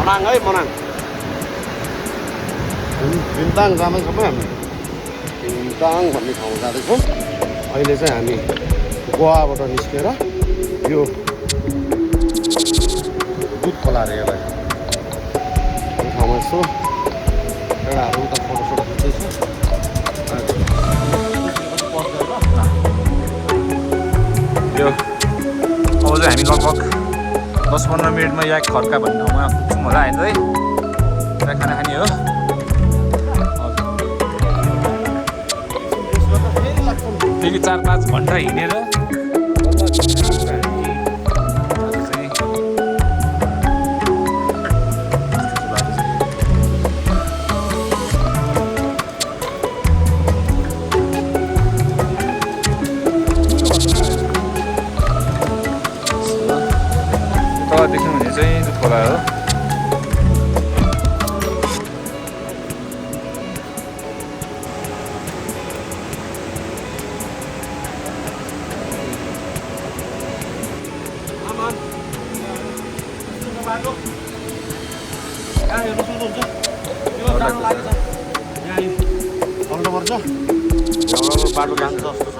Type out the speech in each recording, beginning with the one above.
मनाङ है मनाङ बिन्ताङ जाँदैछौँ हामी बिन्ताङ भन्ने ठाउँमा जाँदैछौँ अहिले चाहिँ हामी गोवाबाट निस्केर यो दुध खोला अरे यसलाई यो ठाउँमा यसो एउटाहरू उता फोटोसोटो खिच्दैछ यो अब चाहिँ हामी लगभग 10-15 मिनटमा या खड्का भन्ने ठाउँमा पुग्छौँ होला होइन है त्यहाँ खाना खाने हो फेरि 4-5 घन्टा हिँडेर देख्नु भने चाहिँ दुध खोला हो बाटो जान्छ जस्तो छ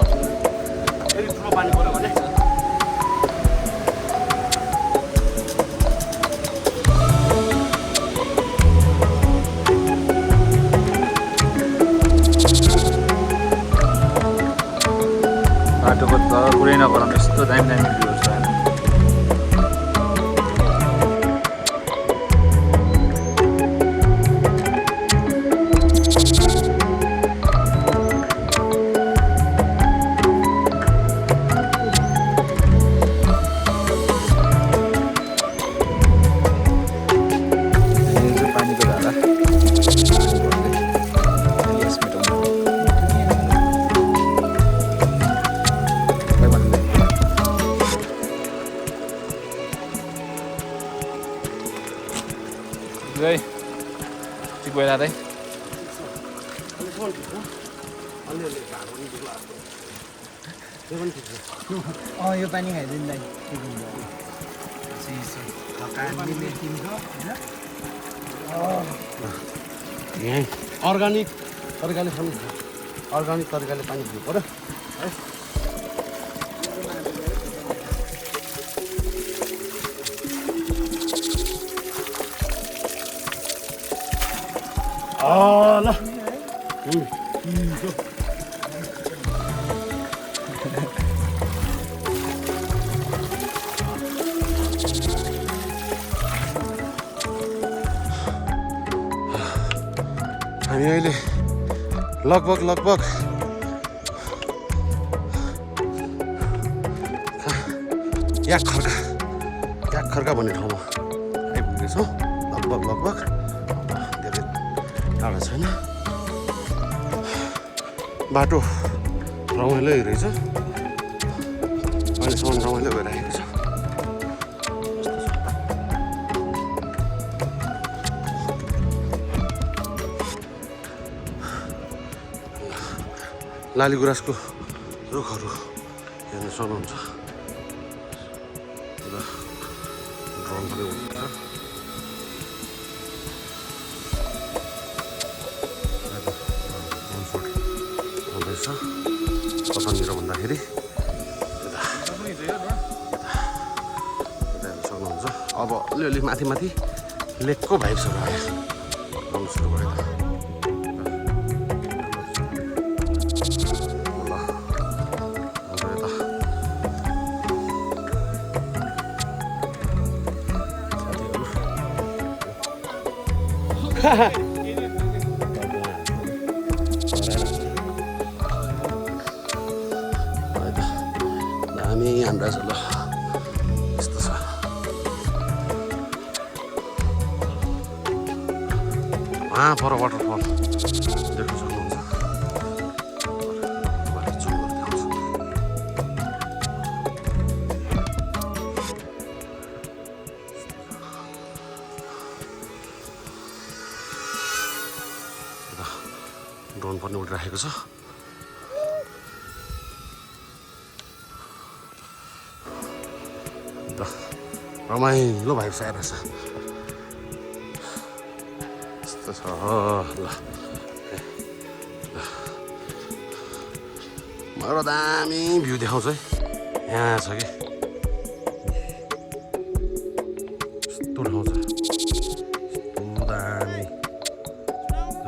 फेरि ठुलो पानी पऱ्यो भने बाटोको त कुरै नगरौँ यस्तो दामी दामी भ्यू छ गएर चाहिँ यो पानी खाइदिँदा यहाँ अर्ग्यानिक तरिकाले खानु अर्ग्यानिक तरिकाले पानी दिनु पऱ्यो है ल हामी अहिले लगभग याक खर्का भन्ने ठाउँमा आइपुगेछौँ लगभग धेरै टाढा छैन बाटो रमाइलो रहेछ अहिलेसम्म रमाइलो भइरहेको छ लाली गुराँसको रुखहरू हेर्न सक्नुहुन्छ ड्रोन पनि उड्छ हुँदैछ कतानिर भन्दाखेरि सक्नुहुन्छ अब अलिअलि माथि लेकको भाइब्सहरू आयो आउनु सुरु भयो दामी हाम्रा छ ल यस्तो छ वहाँ पर वाटरफल देख्न सक्नुहुन्छ ड्रोन पनि उडिरहेको छ रमाइलो भाइब्स आइरहेछ यस्तो छ ल बडो दामी भ्यू देखाउँछ है यहाँ छ कि यस्तो ठाउँ छ यस्तो दामी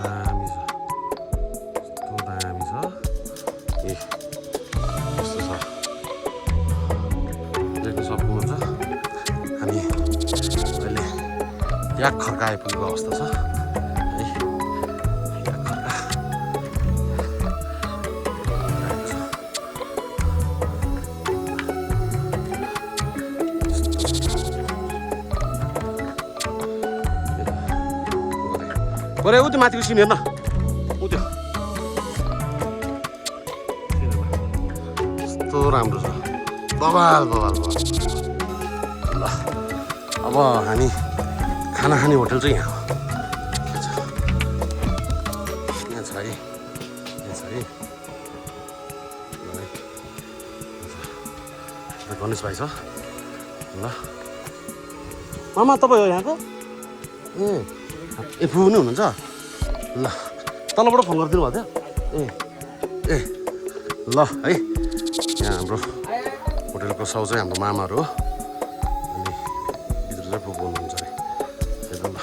दामी छ यस्तो दामी छ ए यस्तो छ देख्न सक्नुहुन्छ हामी अहिले याक खर्का आइपुगेको अवस्था छ है याक खर्का गरे उ त्यो माथिको सिन हेर्न उ त्यो यस्तो राम्रो छ बवाल बवाल बवाल ल अब हामी खाना खाने होटल चाहिँ यहाँ हो के छ यहाँ छ है यहाँ छ है ल है गणेश भाइ छ ल मामा तपाईँ हो यहाँको ए फु पनि हुनुहुन्छ ल तलबाट फोन गरिदिनु भएको थियो ए ल है यहाँ हाम्रो होटेलको साउ चाहिँ हाम्रो मामाहरू हो अनि भित्र चाहिँ फुपू हुनुहुन्छ अरे ल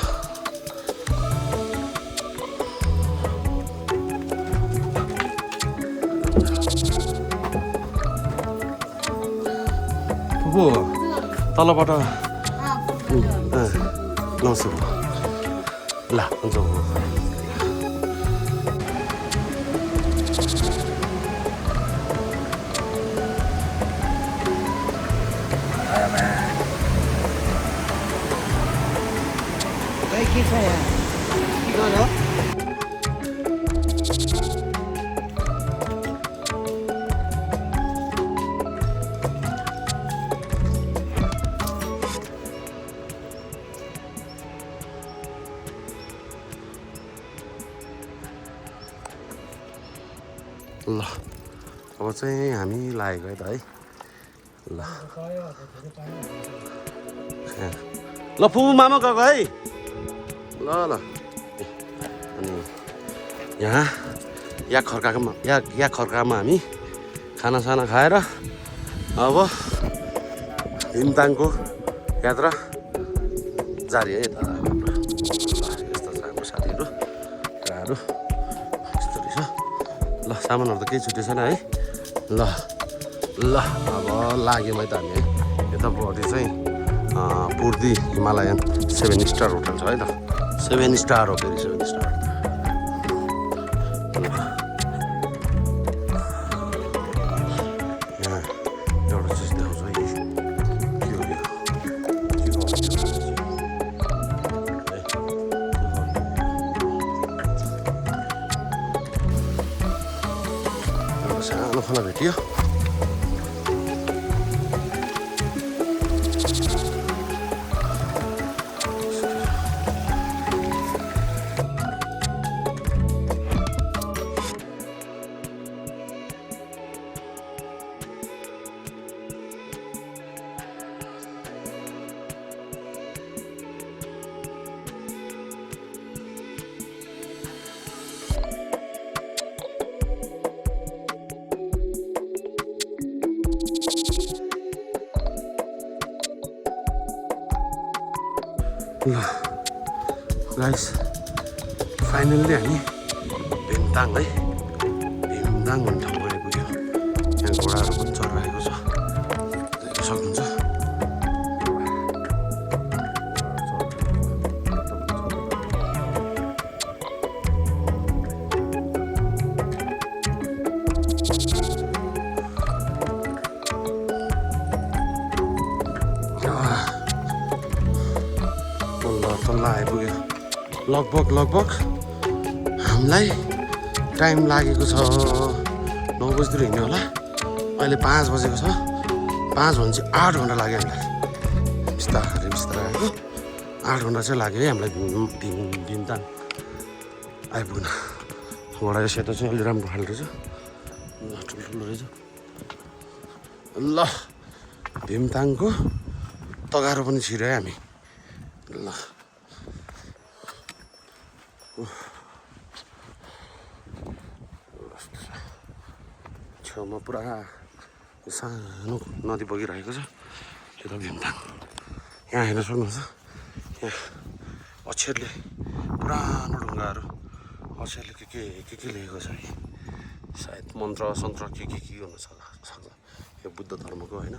फुपू तलबाट नमस्ते ल हुन्छ के छ यहाँ के गर्यो ल अब चाहिँ हामी लागेको है त है ल ल फुपू मामा गएको है ल ल अनि यहाँ या खर्कामा हामी खानासाना खाएर अब हिमताङको यात्रा जारी है यता यस्तो छ हाम्रो साथीहरू कुराहरू यस्तो रहेछ ल सामानहरू त केही छुटेको छैन है ल ल अब लाग्यौँ है त हामी है यतापट्टि चाहिँ पूर्वी हिमालयन 7 स्टार होटल छ है त 7 स्टार हो फेरि 7 स्टार यहाँ एउटा चिज देखाउँछु है के हो एउटा सानो खोला भेटियो ल गाइस फाइनल्ली हामी भेमताङ है भेमताङ भन्ने ठाउँमा आइपुग्यो यहाँ घोडाहरू पनि चढिरहेको छ देख्न सक्नुहुन्छ तल्ल आइपुग्यो लगभग हामीलाई टाइम लागेको छ 9 बजीतिर हिँड्यो होला अहिले 5 बजेको छ 5 भने चाहिँ 8 घन्टा लाग्यो हामीलाई बिस्तारै आएको 8 घन्टा चाहिँ लाग्यो है हामीलाई भीमताङ आइपुग्न घोडा सेतो चाहिँ अलि राम्रो खाले रहेछ ठुल्ठुलो रहेछ ल भीमताङको तगारो पनि छिर्यो है हामी ल छेउमा पुरा सानो नदी बगिरहेको छ यो त भीमताङ यहाँ हेर्न सक्नुहुन्छ यहाँ अक्षरले पुरानो ढुङ्गाहरू अक्षरले के लेखेको छ है सायद मन्त्र सन्त्र के हुन सक्छ यो बुद्ध धर्मको होइन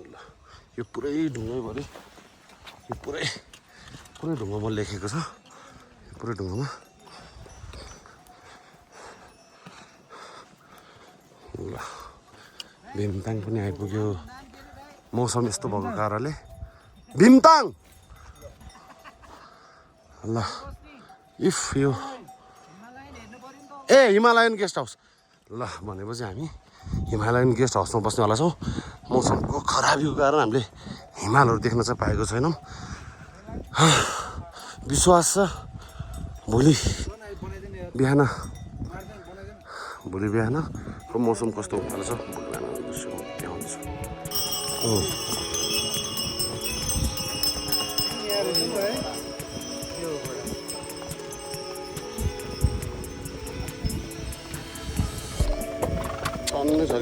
ल यो पुरै ढुङ्गैभरि यो पुरै ढुङ्गामा लेखेको छ पुरै ढुङ्गामा ल भीमताङ पनि आइपुग्यो मौसम यस्तो भएको कारणले भीमताङ ल इफ यो ए हिमालयन गेस्ट हाउस ल भनेपछि हामी हिमालयन गेस्ट हाउसमा बस्नेवाला छौँ मौसमको खराबीको कारण हामीले हिमालहरू देख्न चाहिँ पाएको छैनौँ विश्वास छ भोलि बिहानको मौसम कस्तो हुँदो रहेछ भोलि बिहान दृश्य देखाउँदैछु टन्नै छ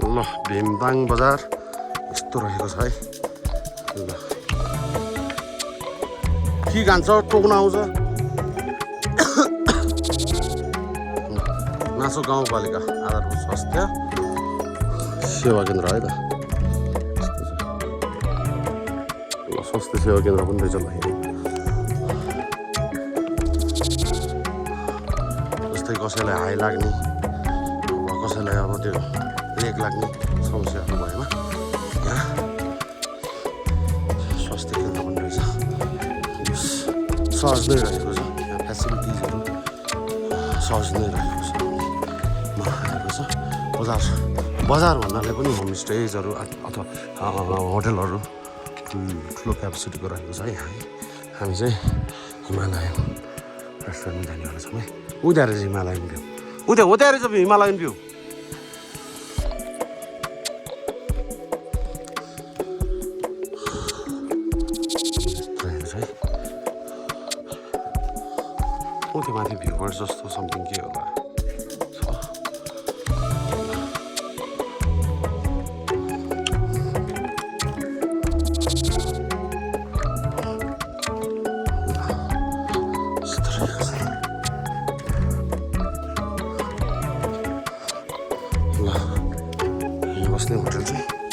ल भीमताङ बजार यस्तो रहेको छ है ल के खान्छ टोक्न आउँछ नासो गाउँपालिका आधारभूत स्वास्थ्य सेवा केन्द्र है त ल स्वास्थ्य सेवा केन्द्र पनि रहेछ ल जस्तै कसैलाई हाई लाग्ने कसैलाई अब त्यो लेग लाग्ने समस्याहरू भएमा यहाँ स्वास्थ्य केन्द्र पनि रहेछ सहज नै रहेको छ यहाँ फेसिलिटिजहरू सहज नै रहेको छ आएको छ बजार भन्नाले पनि होमस्टेजहरू अथवा होटलहरू ठुलो क्यापेसिटीको रहेको छ है हामी चाहिँ हिमालयन रेस्टुरेन्टमा जानेवाला छौँ है उता रहेछ हिमालयन भ्यू उता रहेछ हिमालयन भ्यू त्यो माथि भ्यूवर जस्तो समथिङ के होला ल यहाँ बस्ने होटल चाहिँ